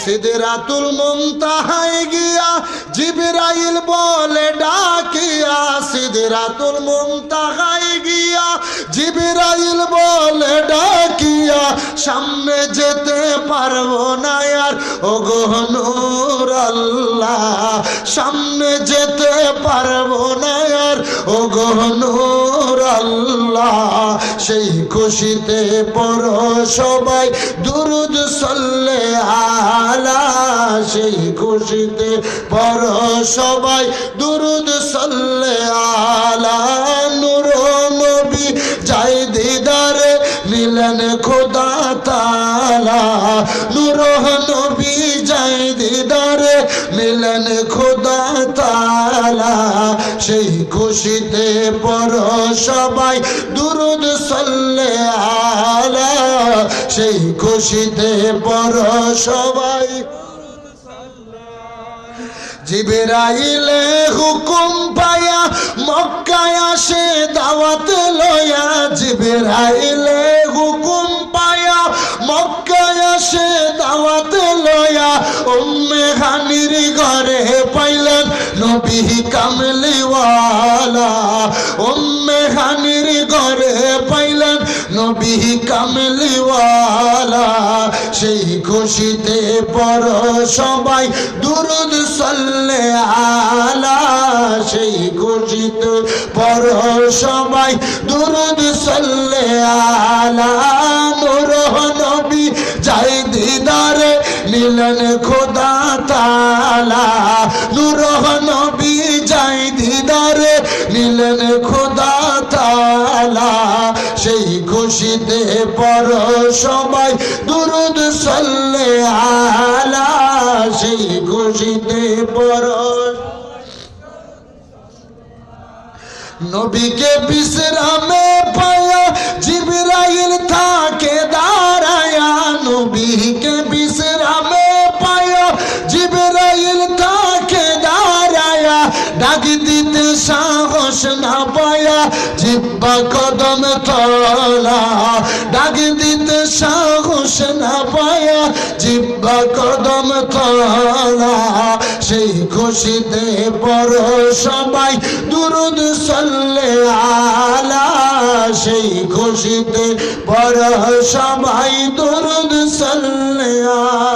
সিদরাতুল মুনতাহায় গিয়া জিবরাইল বলে ডাকিয়া, সিদরাতুল মুনতাহায় গিয়া জিবরাইল বলে ডাকিয়া, সামনে যেতে পারবো না আর ওগো নূর আল্লাহ, সামনে যেতে পারবো না আর ওগো নূর আল্লাহ। সেই খুশিতে পড়ো সবাই দুরুদ সাল্লে আলা, সেই খুশিতে পড়ো সবাই দুরুদ সাল্লে আলা। নূর নবী যাই দিদারে নিলেন খোদা তাআলা, নূর নবী যাই দিদারে নিলেন খোদা তাআলা। সেই খুশিতে পড়ো সবাই দুরুদ সাল্লে আলা, সেই খুশিতে পড়ো সবাই। জিবরাইলে হুকুম পায়া মক্কায় আসে দাওয়াত লয়া, জিবরাইলে হুকুম পায়া মক্কায় আসে দাওয়াত লয়া। উম্মে হানির ঘরে পাইলেন নবী কামলিওয়ালা, উম্মে হানির ঘরে পাইলেন নবী কামলিওয়ালা। সেই খুশিতে পড়ো সবাই দুরুদ সাল্লে আলা, সেই খুশিতে পড়ো সবাই দুরুদ সাল্লে আলা। নূর নবী যাই দিদারে নিলেন খোদা তাআলা, নূর নবী যাই দিদারে নিলেন খোদা তাআলা। সেই খুশিতে পড়ো সবাই দুরুদ সাল্লে আলা, সেই খুশিতে পড়ো। নবীকে বিশ্রামে পায়া জিবরাইল থাকে দাঁড়ায়া, নবীকে বিশ্রামে পায়া জিবরাইল থাকে দাঁড়ায়া। ডাক দিতে সাহস না পায়া জিহ্বা কদম তলা, ডাক দিতে সাহস না পায়া জিহ্বা কদম তলা। সেই খুশিতে পড়ো সবাই দুরুদ সাল্লে আলা, সেই খুশিতে পড়ো সবাই দুরুদ সাল্লে আলা।